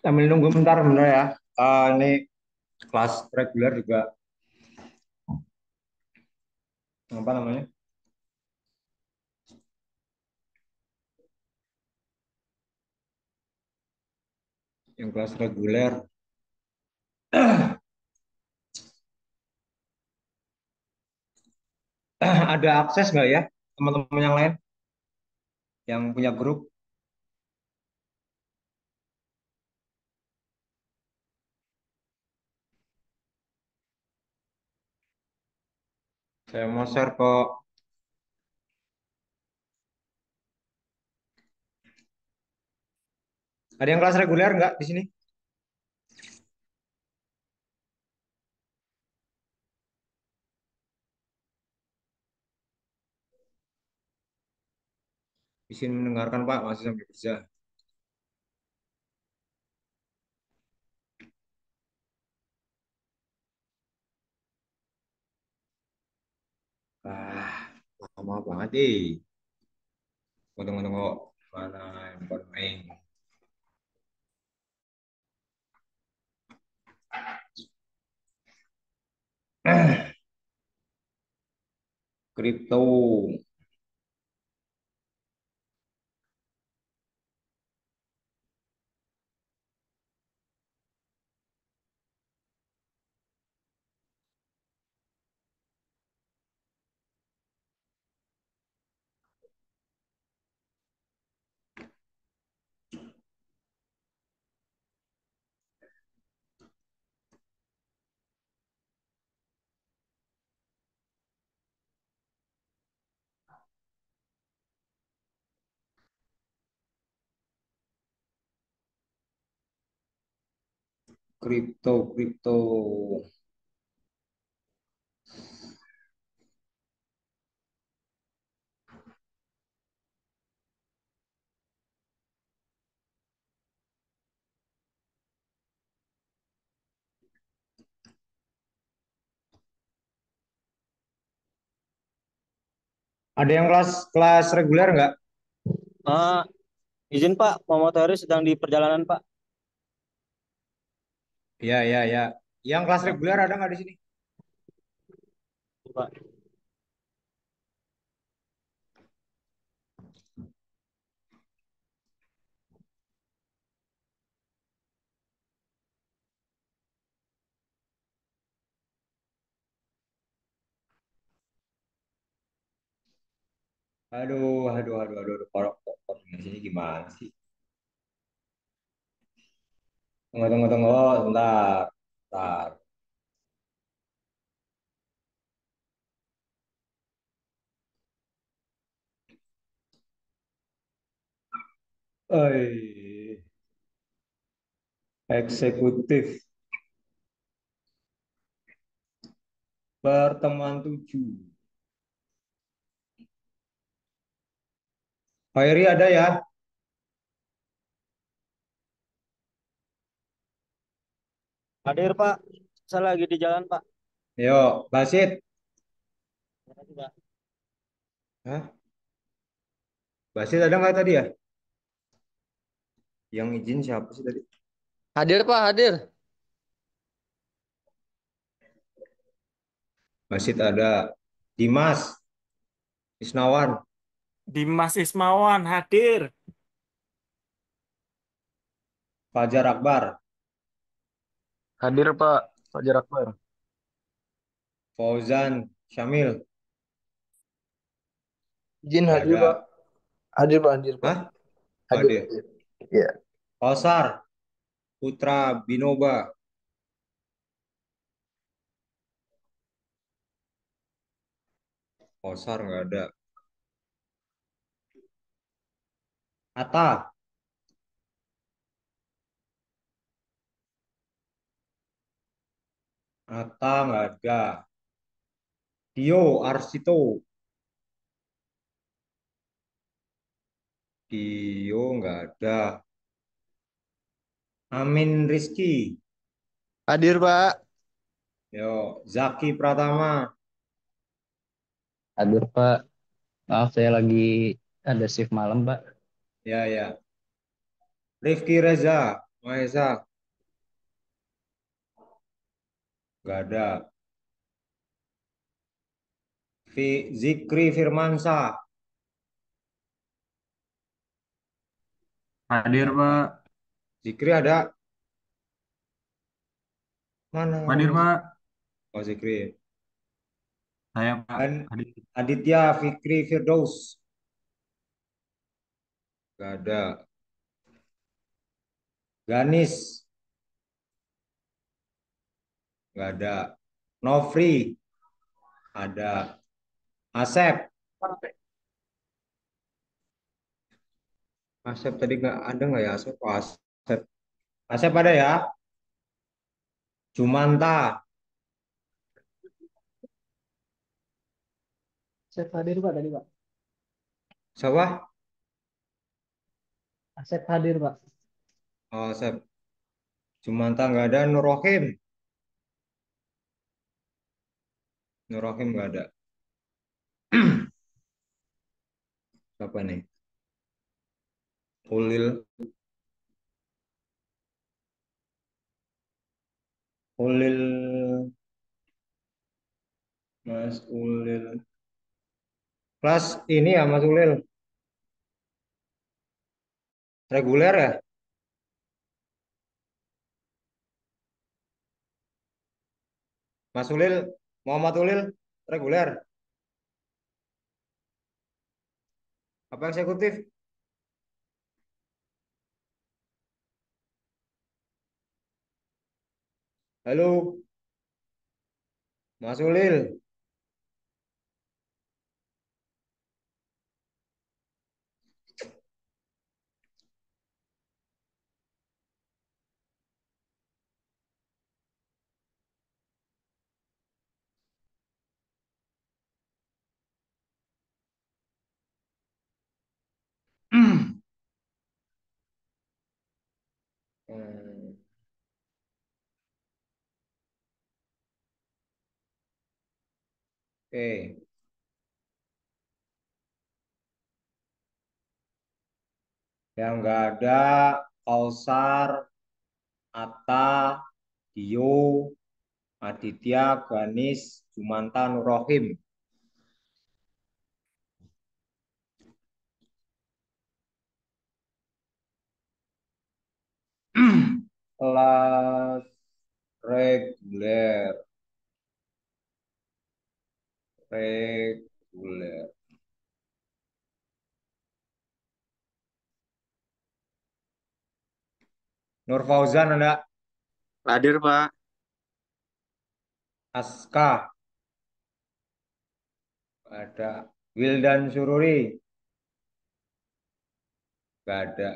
Sambil nunggu bentar bener ya. Ini kelas reguler juga apa namanya? Yang kelas reguler ada akses nggak ya teman-teman yang lain yang punya grup? Saya mau share ke ada yang kelas reguler nggak di sini? Izin mendengarkan Pak, masih sambil kerja. Ah, lama banget tunggu mana handphone main. Kripto. Kripto. Ada yang kelas kelas reguler nggak? Ah, izin Pak, Muhammad Haris sedang di perjalanan Pak. Iya. Yang kelas Ah, reguler ada nggak di sini? Pak. Aduh. Koordinasinya gimana sih? Tunggu. Sebentar. Sebentar. Eh, eksekutif pertemuan tujuh. Pak Heri ada ya? Hadir Pak, saya lagi di jalan Pak. Yo, Basit. Terima kasih, Pak. Hah? Basit ada nggak tadi ya? Yang izin siapa sih tadi? Hadir Pak, hadir. Basit ada. Dimas Isnawan, Dimas Ismawan hadir. Fajar Akbar, Hadir Pak, Fajar Akbar. Fauzan Syamil. Izin Nggak hadir ada. Pak. Hadir Pak, hadir Pak. Hah? Oh, Hadir, dia. hadir. Ya. Kosar Putra Binoba. Kosar nggak ada. Atta. Atta nggak ada. Dio Arsito. Dio nggak ada. Amin Rizky. Hadir Pak. Yo, Zaki Pratama. Hadir Pak. Maaf saya lagi ada shift malam Pak. Ya. Rifki Reza. Maesa, nggak ada. Zikri Firmansyah, Hadir, Pak. Zikri ada. Mana Hadir, orangnya Zikri? Pak. Oh, Zikri. Saya, Pak. Dan Hadir. Aditya Fikri Firdaus, nggak ada. Ganis, nggak ada. Nofri, ada. Asep, Asep tadi nggak ada nggak ya Asep? Oh, Asep, Asep ada ya. Jumanta, Asep hadir Pak tadi Pak. siapa? Asep hadir Pak. Oh, Asep. Jumanta nggak ada. Nur Rohim, Nur Rohim nggak ada. Siapa nih? Ulil, Ulil, Mas Ulil. Kelas ini ya Mas Ulil, reguler ya? Mas Ulil, Muhammad Ulil, reguler. Apa eksekutif? Halo, Mas Ulil. Hmm, Oke, yang nggak ada Kausar, Atta, Dio, Aditya, Ganis, Jumanta, Nur Rohim. Kelas reguler, reguler. Nur Fauzan ada. Hadir, Pak. Aska ada. Wildan Sururi nggak ada.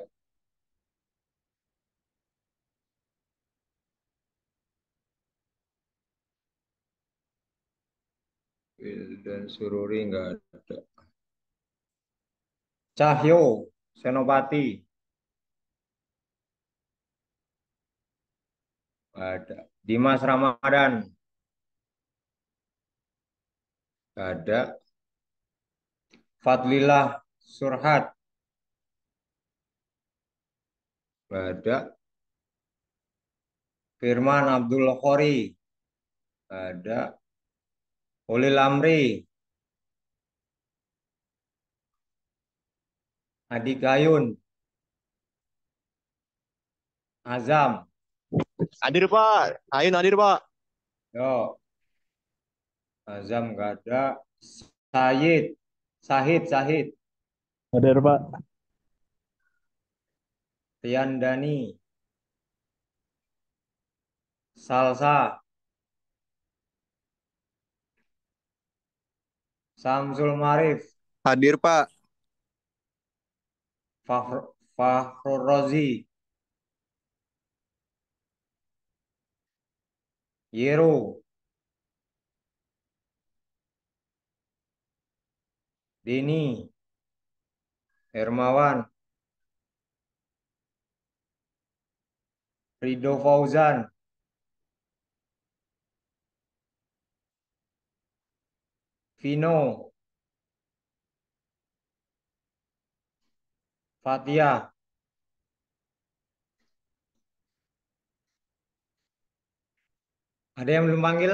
Wildan Sururi nggak ada. Cahyo Senopati nggak ada. Dimas Ramadan nggak ada. Fadlillah Surhat nggak ada. Firman Abdul Khori nggak ada. Ulil Amri, Adi Gayun, Azam, Hadir, Pak. Ayun hadir, Pak. yo, Azam nggak ada. Sayid, Sahid, Hadir Pak. Rian Dani, Salsa, Samsul Marif, Hadir, Pak. Fahrul Rozi, Yero, Dini, Hermawan, Rido Fauzan, Vino, Fatia, Ada yang belum panggil?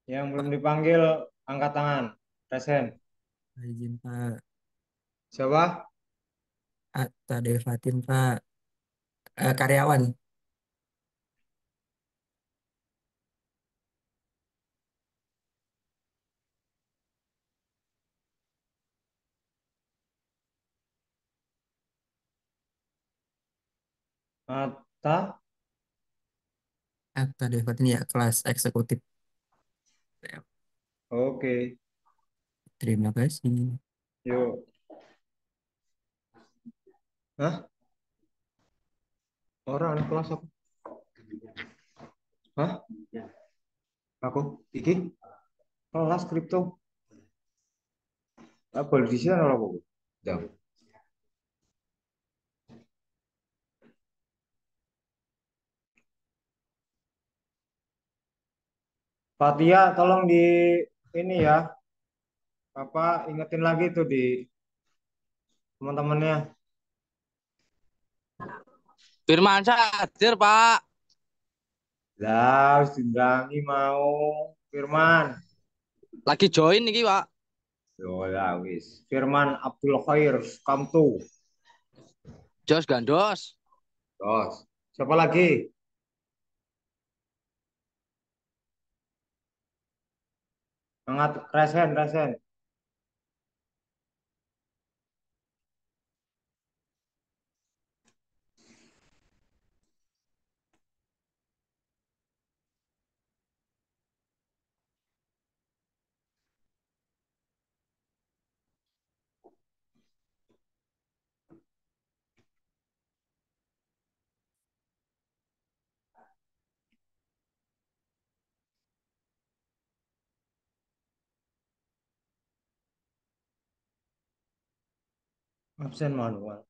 Yang belum dipanggil, angkat tangan. Present. Izin Pak, Siapa? Atta Devatin Pak. Karyawan. Mata. Atta Devatin ya, kelas eksekutif. Oke. Terima kasih. Yuk. Hah? Orang anak kelas aku. Hah? Aku? Iki? Kelas kripto. Boleh di sini apa? Jam. Fatia, tolong di ini ya. Apa ingetin lagi tuh di teman-temannya. Firmansyah hadir, Pak. Lah, harus dibilangi mau. Firman. Lagi join nih, Pak. Yo lah wis. Firman Abdul Khair, come to. Jos Gandos. Terus. Siapa lagi? Sangat resen, resen. Absen manual.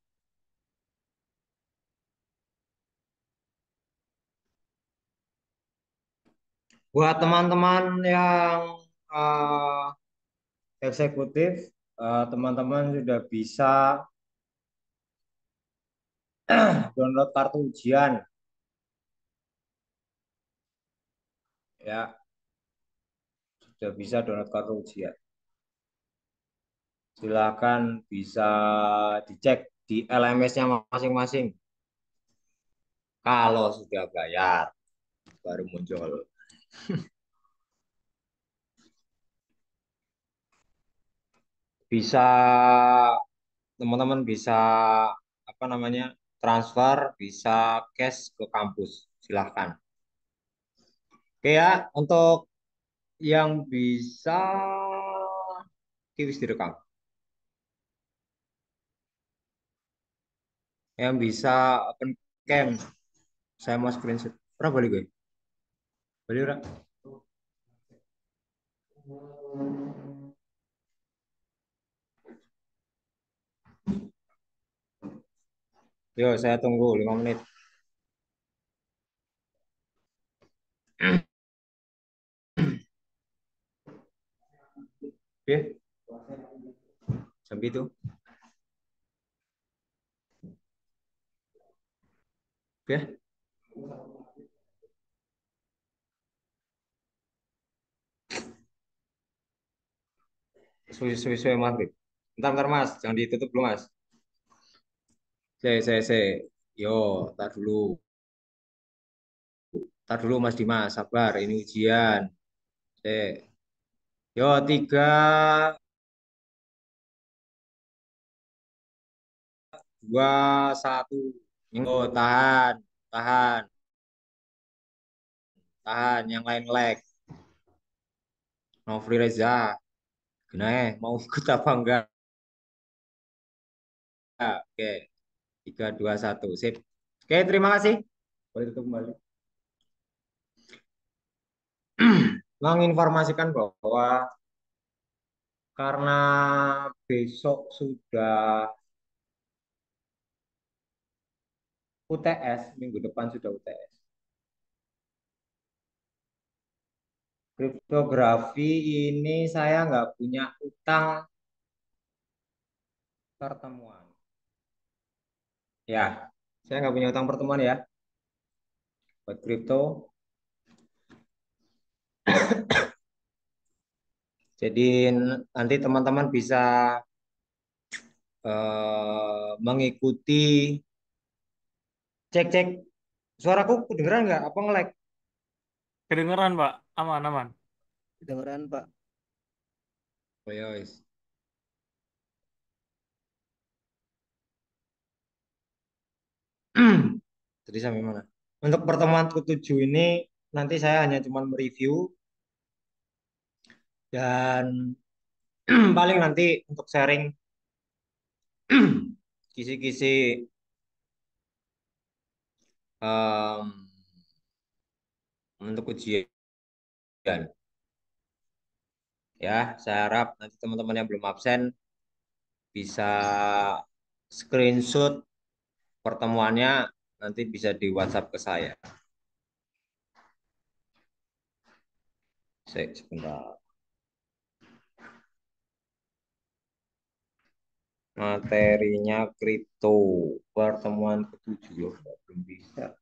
Buat teman-teman yang eksekutif, teman-teman sudah bisa download kartu ujian. Ya, sudah bisa download kartu ujian. Silakan bisa dicek di LMS-nya masing-masing. Kalau sudah bayar, baru muncul. Bisa teman-teman bisa apa namanya transfer, bisa cash ke kampus. Silahkan. Oke ya, untuk yang bisa kiwis direkam, yang bisa open cam, saya mau screenshot. Berapa boleh gue? Boleh ora? Yo, saya tunggu 5 menit. Oke, sampai itu. Oke, sesuai maghrib. Bentar, mas, jangan ditutup dulu mas. Saya. Yo, tar dulu mas Dimas, sabar, ini ujian. Saya. Yo, 3, 2, 1. Yo, tahan, tahan, tahan. Yang lain lag. Nofri Reza, gimana? Mau ikut apa enggak? Oke, 3, 2, 1. Sip. Oke, terima kasih. Boleh tutup kembali. Menginformasikan bahwa karena besok sudah UTS, minggu depan sudah UTS. Kriptografi ini saya nggak punya utang pertemuan. Ya, Saya nggak punya utang pertemuan ya buat kripto. Jadi nanti teman-teman bisa mengikuti cek-cek suaraku kedengeran nggak? Apa nge-lag? Kedengeran, Pak. Aman, aman. Kedengeran Pak. Oh ya wis. Jadi sampai mana? Untuk pertemuan ke-7 ini nanti saya hanya cuma mereview dan paling nanti untuk sharing kisi-kisi em, untuk ujian. Ya, saya harap nanti teman-teman yang belum absen bisa screenshot pertemuannya nanti bisa di WhatsApp ke saya. Sebentar. Materinya kripto pertemuan ke-7 loh, belum bisa.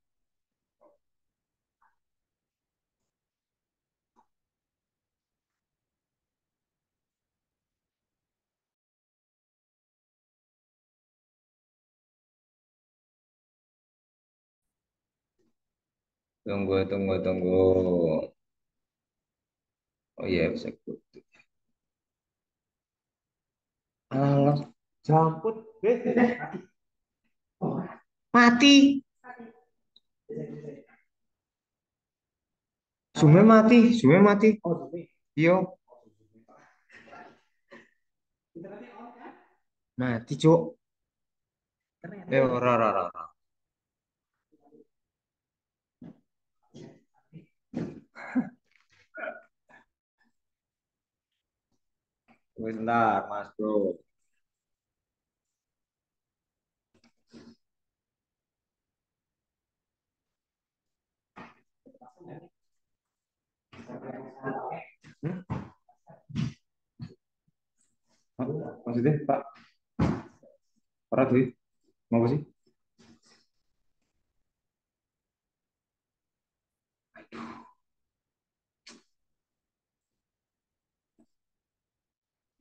Tunggu, tunggu, tunggu. Oh iya, eksekutif. Alah, jemput. Oh, mati. Sume mati, Sume mati. Iya, mati, Cuk. Ora, ora, ora. Bentar, Mas Bro. Hmm? Maksudnya, Pak? Ora duit. Mau apa sih?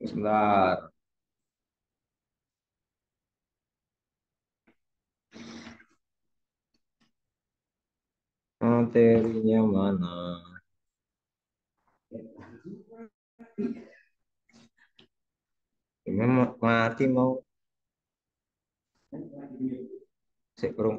Sebentar. Materinya mana? Ini mati mau. Sik, Bro.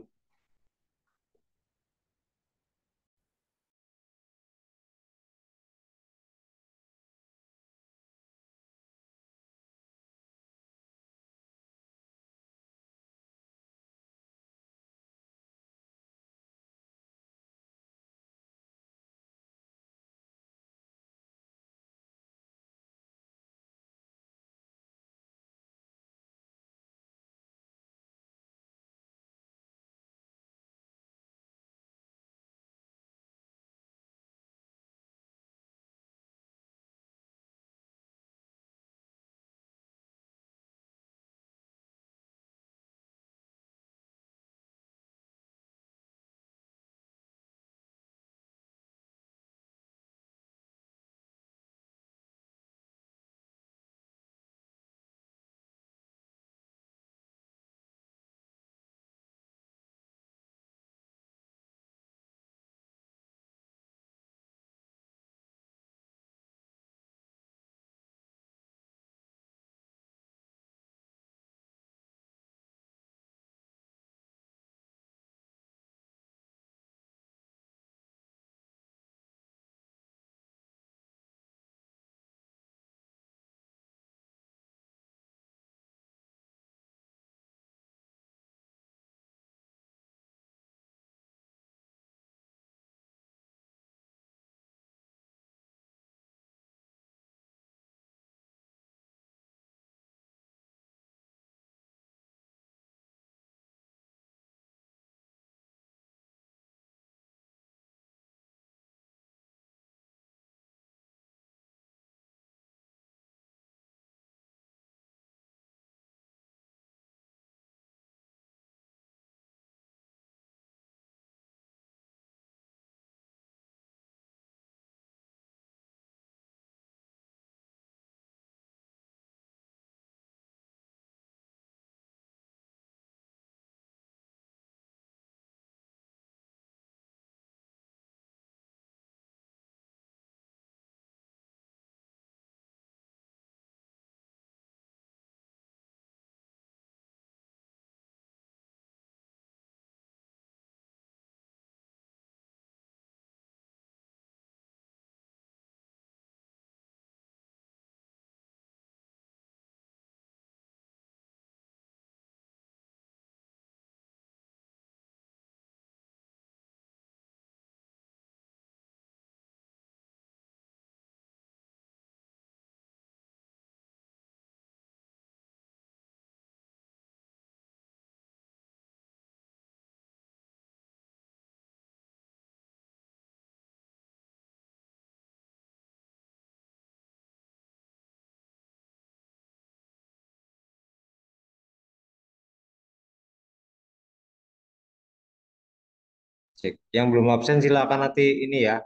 Cek. Yang belum absen silakan nanti ini ya,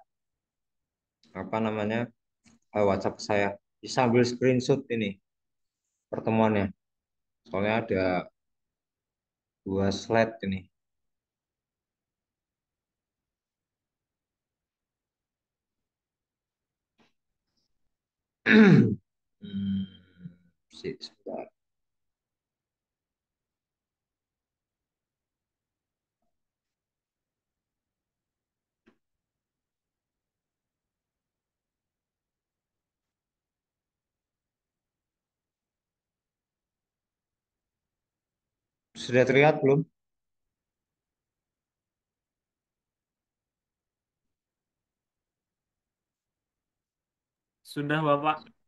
apa namanya, WhatsApp saya. Sambil screenshot ini pertemuannya. Soalnya ada 2 slide ini. Hmm, sebentar. Sudah terlihat belum? Sudah, Bapak.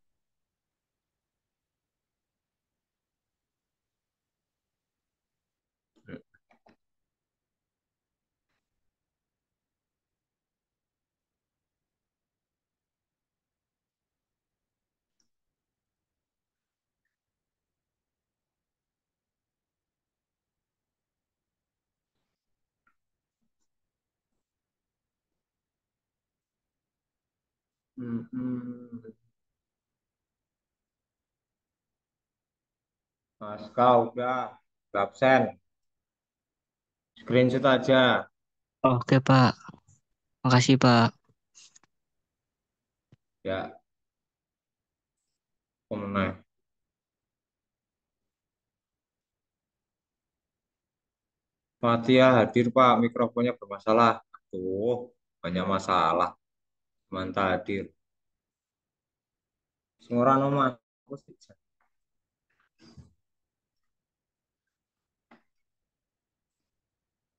Mas, kau udah absen. Screenshot aja. Oke, Pak. Makasih, Pak. Ya, pemenang. Fatia hadir Pak, mikrofonnya bermasalah. Tuh, banyak masalah. Mantap hadir. Semua nomor.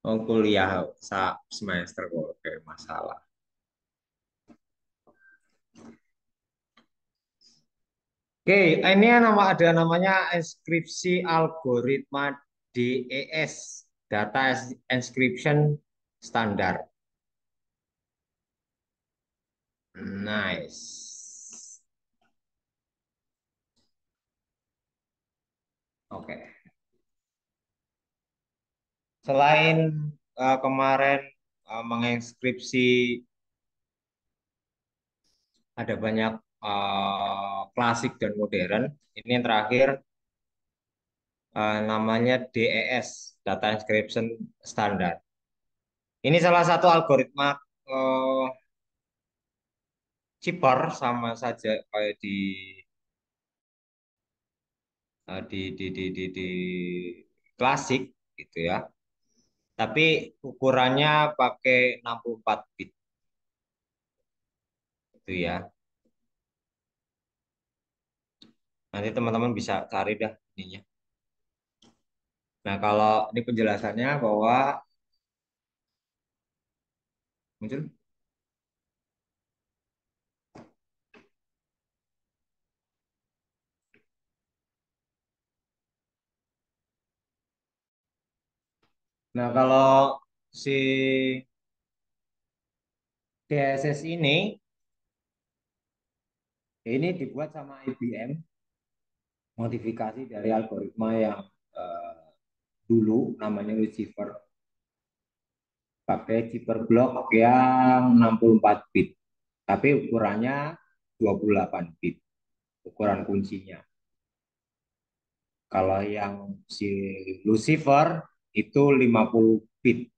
Oh, kuliah semester kok kayak masalah. Oke, ini ada namanya inskripsi algoritma DES, Data Encryption Standard. Nice. Oke. Selain kemarin menginskripsi ada banyak klasik dan modern. Ini yang terakhir namanya DES, Data Encryption Standard. Ini salah satu algoritma eh, Cipher sama saja kayak di klasik gitu ya. Tapi ukurannya pakai 64 bit itu ya. Nanti teman-teman bisa cari dah ininya. Nah, kalau ini penjelasannya bahwa muncul. Nah, kalau si DSS ini dibuat sama IBM, modifikasi dari algoritma yang eh, dulu namanya Lucifer, pakai Cipher block yang 64 bit, tapi ukurannya 28 bit, ukuran kuncinya. Kalau yang si Lucifer itu 50 bit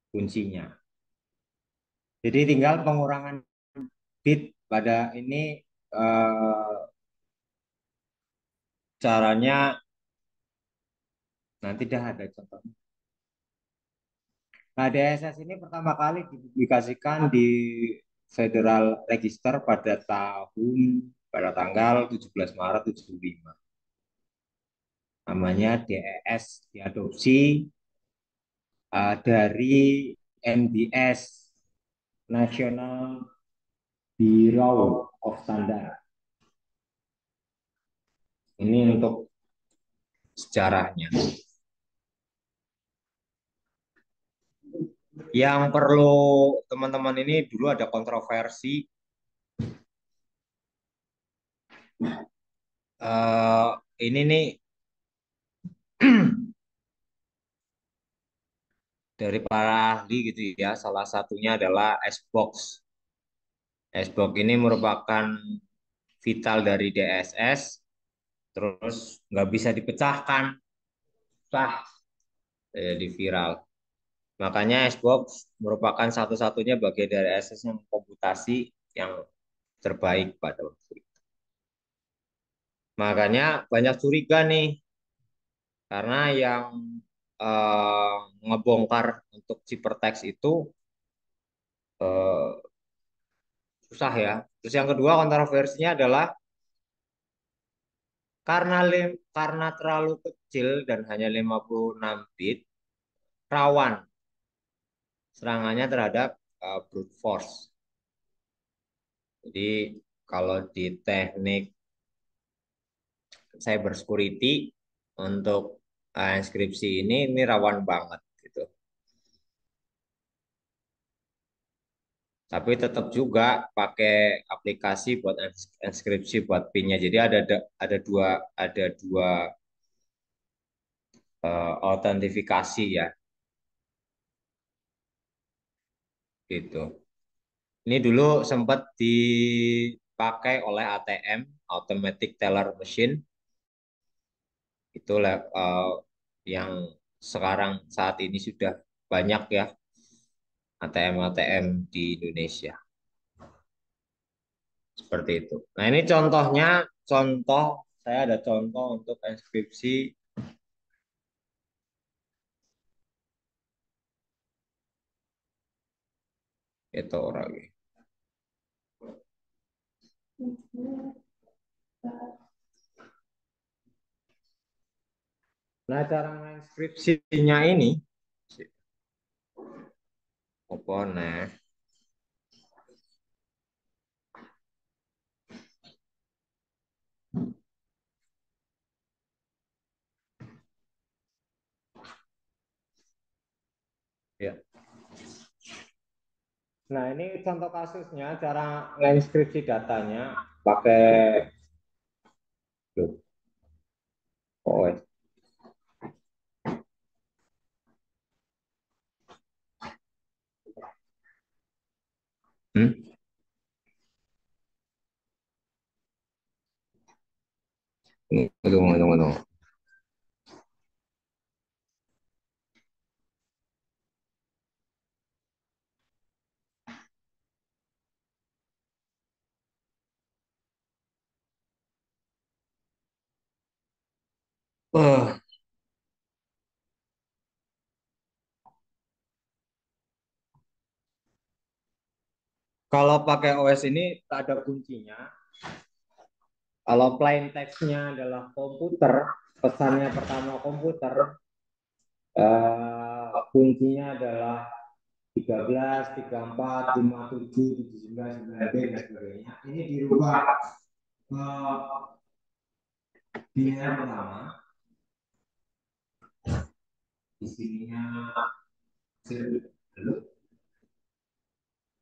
kuncinya. Jadi tinggal pengurangan bit pada ini eh, caranya nanti dah ada contohnya. Nah, DSS ini pertama kali dipublikasikan di Federal Register pada tanggal 17 Maret 75. Namanya DES, diadopsi dari NBS, National Bureau of Standard. Ini untuk sejarahnya. Yang perlu teman-teman ini dulu ada kontroversi ini nih dari para ahli gitu ya. Salah satunya adalah Xbox. Xbox ini merupakan vital dari DSS, terus nggak bisa dipecahkan, sah jadi viral. Makanya Xbox merupakan satu-satunya bagian dari SS yang komputasi yang terbaik pada waktu itu. Makanya banyak curiga nih, karena yang eh, ngebongkar untuk Cybertext itu eh, susah ya. Terus yang kedua kontroversinya adalah karena terlalu kecil dan hanya 56 bit, rawan serangannya terhadap brute force. Jadi kalau di teknik cyber security untuk inskripsi ini rawan banget gitu. Tapi tetap juga pakai aplikasi buat inskripsi buat PIN-nya. Jadi ada dua autentifikasi ya gitu. Ini dulu sempat dipakai oleh ATM, Automatic Teller Machine, itu yang sekarang saat ini sudah banyak ya ATM-ATM di Indonesia. Seperti itu. Nah, ini saya ada contoh untuk inskripsi itu lagi. Nah, cara menginskripsinya ini apa nah? Ya. Nah, ini contoh kasusnya cara menginskripsi datanya pakai OS. Hmm? Tunggu. Eh, kalau pakai OS ini tak ada kuncinya. Kalau plain text-nya adalah komputer, pesannya pertama komputer, kuncinya adalah 13, 34, 57, 79, 9B dan sebagainya. Ini dirubah ke biner pertama. Di sininya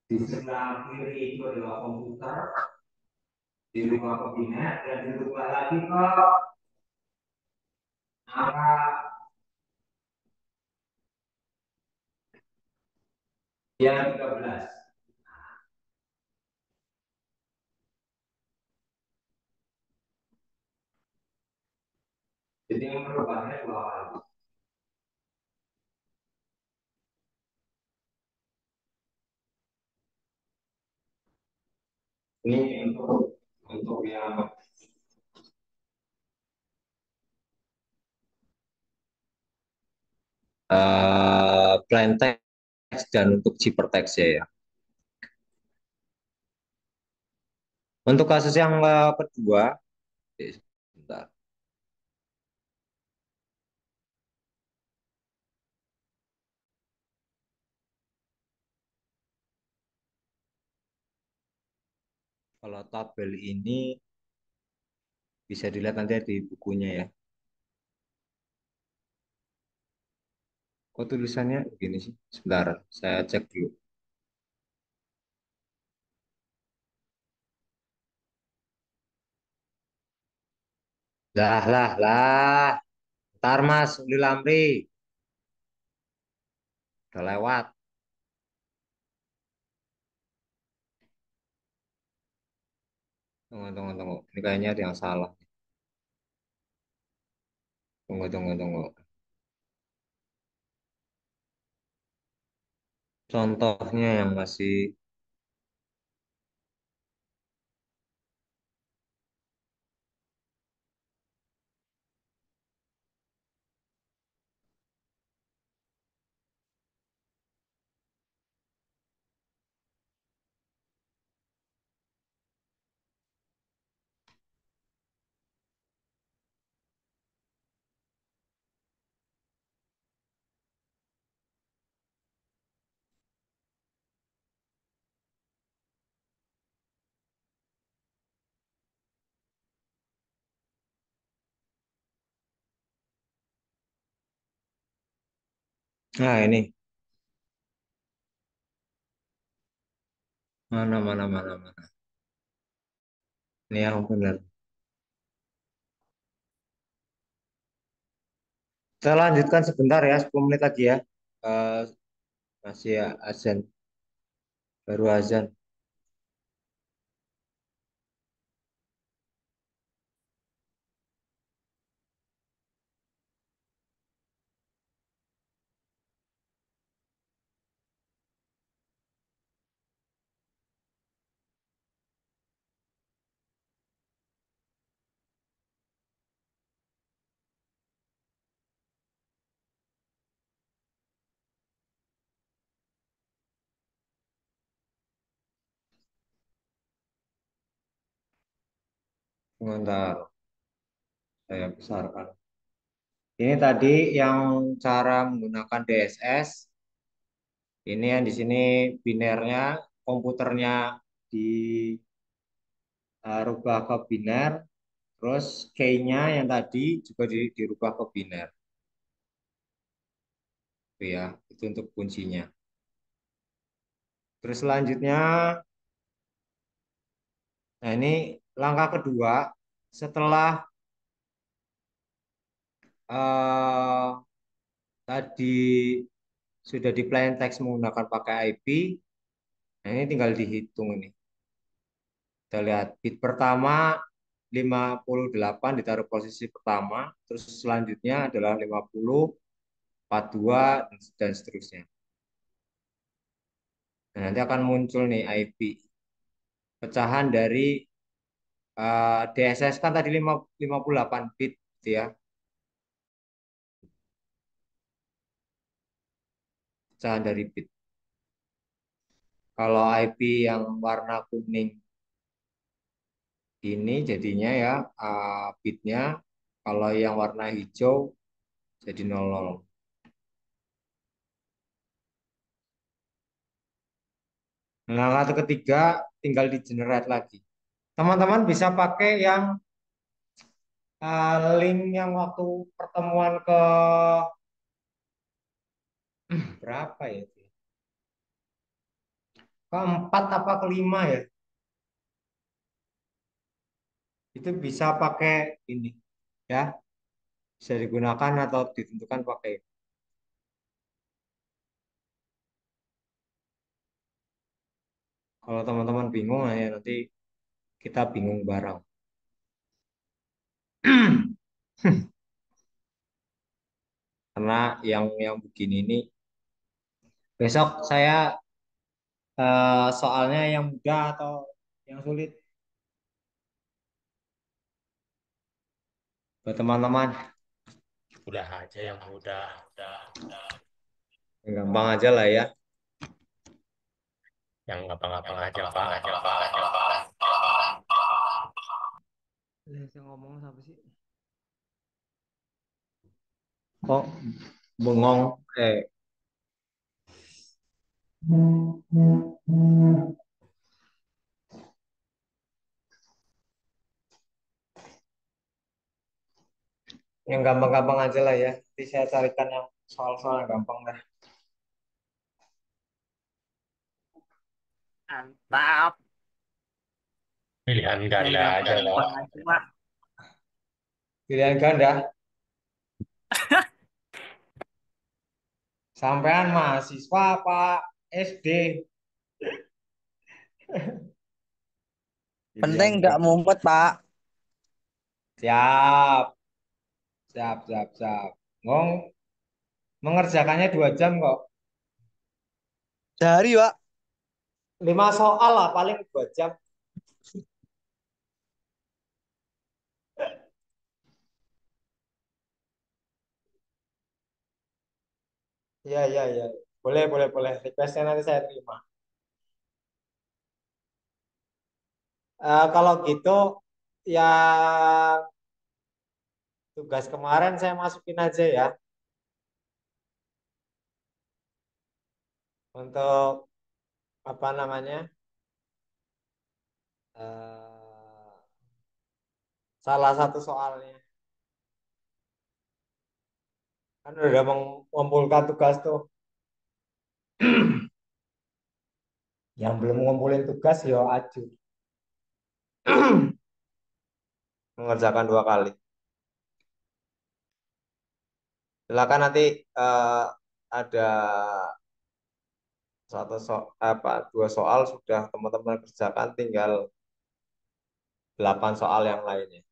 di sebelah kiri itu adalah komputer, dirubah ke biner dan dirubah lagi ke angka yang 13. Jadi yang merubahnya dua kali. Ini untuk yang plain text dan untuk hypertext ya. Untuk kasus yang kedua, sebentar. Kalau tabel ini bisa dilihat nanti di bukunya ya. Kok tulisannya begini sih? Sebentar, saya cek dulu. Lah. Ntar Mas, Uli Lamri. Udah lewat. Tunggu, tunggu, tunggu. Ini kayaknya ada yang salah. Tunggu, tunggu, tunggu. Contohnya yang masih... Nah, ini. Mana, mana, mana, mana. Ini yang benar. Kita lanjutkan sebentar ya, 10 menit lagi ya. Eh, masih ya, azan. Baru azan. Sebentar, saya besarkan. Ini tadi yang cara menggunakan DSS. Ini yang di sini binernya, komputernya dirubah ke biner, terus key-nya yang tadi juga dirubah ke biner. Itu ya, itu untuk kuncinya. Terus selanjutnya, nah ini langkah kedua, setelah eh, tadi sudah di plain text menggunakan pakai IP, nah ini tinggal dihitung ini. Kita lihat bit pertama 58 ditaruh posisi pertama, terus selanjutnya adalah 50, 42, dan seterusnya. Nah, nanti akan muncul nih IP. Pecahan dari DSS kan tadi 58 bit gitu ya. Pecahan dari bit. Kalau IP yang warna kuning ini jadinya ya bitnya, kalau yang warna hijau jadi 00. Nah, langkah ketiga tinggal di generate lagi. Teman-teman bisa pakai yang link yang waktu pertemuan ke berapa ya itu? Keempat apa kelima ya? Itu bisa pakai ini ya, bisa digunakan atau ditentukan pakai. Kalau teman-teman bingung ya nanti kita bingung bareng. Karena yang begini ini besok saya soalnya yang mudah atau yang sulit buat teman-teman. Udah aja yang mudah. Yang gampang aja lah ya. Yang gampang-gampang aja, Pak. Saya ngomong apa sih? Kok bengong? Yang gampang-gampang aja lah ya. Nanti saya carikan yang soal-soal yang gampang dah. Mantap. Pilihan ganda aja, Pak. Pilihan ganda. Sampean mahasiswa Pak SD. Penting Yang nggak bener. mumpet, Pak. Siap, siap, siap, siap. Ngong, mengerjakannya 2 jam kok. Sehari, Pak. 5 soal lah, paling 2 jam. Iya, iya, iya. Boleh, boleh, boleh. Requestnya nanti saya terima. Kalau gitu, yang tugas kemarin saya masukin aja ya. Untuk apa namanya? eh, Salah satu soalnya. Kan udah mengumpulkan tugas tuh. Yang belum ngumpulin tugas, yo aju. Mengerjakan 2 kali. Silakan nanti eh, ada 2 soal sudah teman-teman kerjakan, tinggal 8 soal yang lainnya.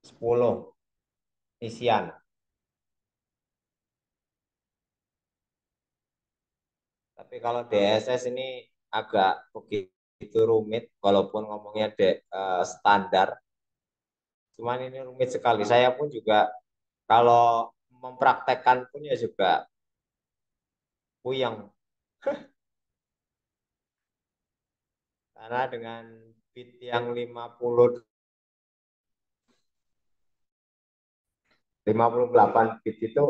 10 isian. Tapi kalau DSS ini agak begitu rumit, walaupun ngomongnya standar. Cuman ini rumit sekali. Saya pun juga kalau mempraktekkan pun ya juga puyeng. Karena dengan bit yang 58 bit itu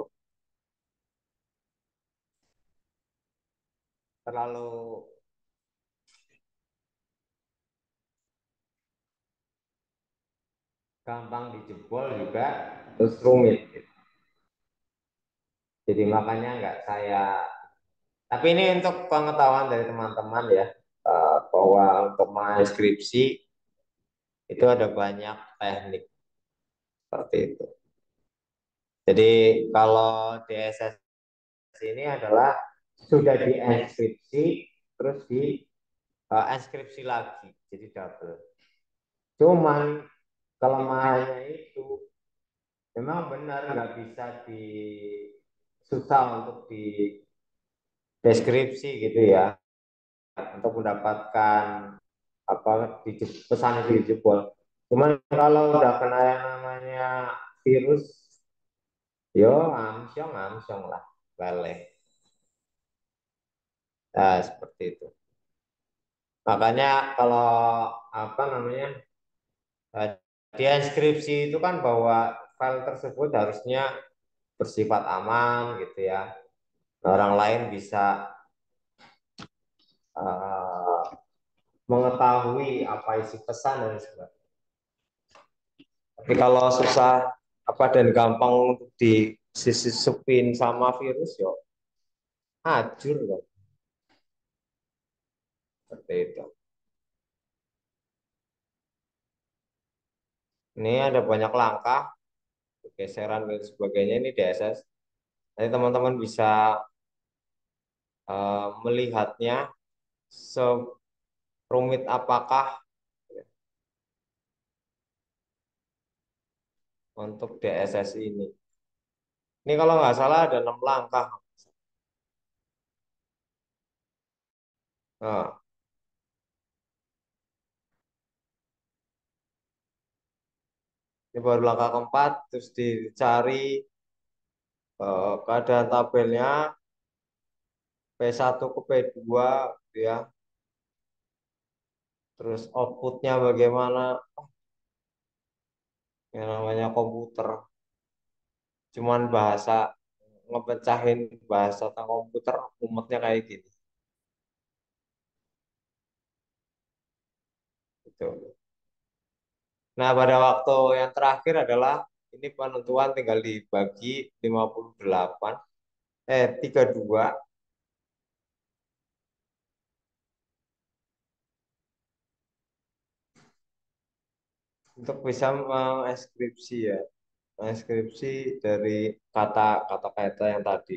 terlalu gampang dijebol juga, terus rumit. Jadi makanya nggak saya. Tapi ini untuk pengetahuan dari teman-teman ya, bahwa untuk mengeskripsi itu ada banyak teknik seperti itu. Jadi kalau DSS ini adalah sudah dienkripsi terus di enskripsi lagi, jadi double. Cuman kelemahannya itu memang benar nggak bisa susah untuk di deskripsi gitu ya, untuk mendapatkan apa pesan itu dijebol. Cuman kalau udah kena yang namanya virus, yo amsyong amsyong lah, boleh. Nah, seperti itu. Makanya kalau apa namanya di inskripsi itu kan bahwa file tersebut harusnya bersifat aman gitu ya. Orang lain bisa uh, mengetahui apa isi pesan dan sebagainya. Tapi kalau susah apa dan gampang untuk disisipin sama virus, yo hajur loh. Seperti itu. Ini ada banyak langkah, geseran dan sebagainya ini DSS. Nanti teman-teman bisa melihatnya serumit apakah untuk DSS ini. Ini kalau nggak salah ada 6 langkah. Nah, ini baru langkah keempat, terus dicari keadaan tabelnya P1 ke P2 gitu ya. Terus outputnya bagaimana? Yang namanya komputer. Cuman bahasa ngepecahin bahasa tentang komputer umetnya kayak gini. Gitu. Nah, pada waktu yang terakhir adalah ini penentuan tinggal dibagi 58 32 untuk bisa mengeskripsi ya. transkripsi dari kata-kata yang tadi.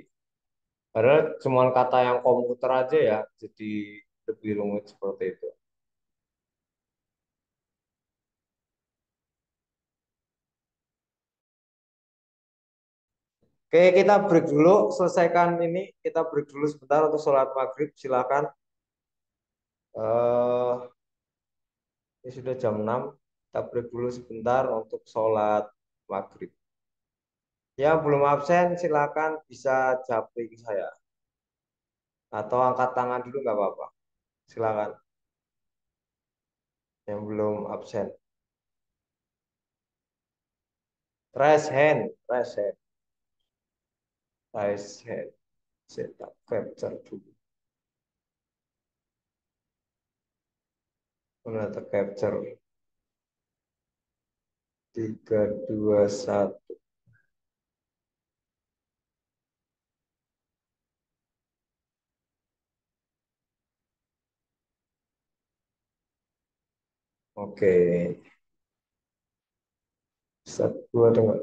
Padahal cuma kata yang komputer aja ya, jadi lebih rumit seperti itu. Oke, kita break dulu. Selesaikan ini, kita break dulu sebentar untuk sholat maghrib. Silakan. Eh, ini sudah jam 6. Kita break dulu sebentar untuk sholat maghrib. Ya, belum absen, silakan bisa japri ke saya. Atau angkat tangan dulu nggak apa-apa. Silakan. Yang belum absen. Raise hand, raise hand, raise hand. Saya tak capture dulu. Mana tak capture? 3, 2, 1. Oke. Satu, dengar.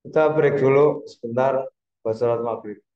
Kita break dulu sebentar buat sholat maghrib.